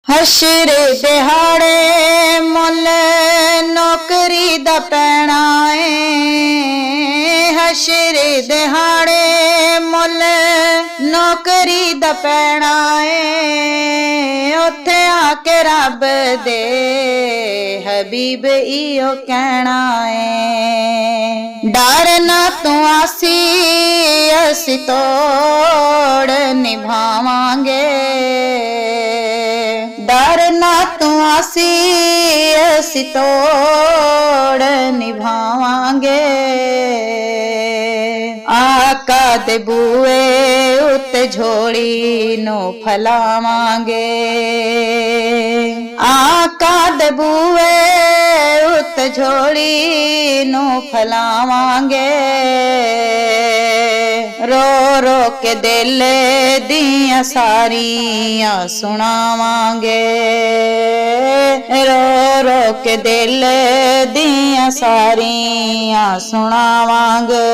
हशरे दिहाड़े मुल नौकरी दा पैना है। हशरे दिहाड़े मुल नौकरी दा पैना है। उत्थे आके रब दे हबीब इयो कहना है। डर ना तू आसी असी तोड़ निभावांगे। डर ना तू आसी असी तोड़ निभावांगे। आका दे बूए उत्ते झोली नू फलावांगे। आका दे बूए उत्ते झोली नू फलावांगे। रो रो के दिल दियां सारियां सुनावांगे। रो रो के दिल दियां सारियां सुनावांगे।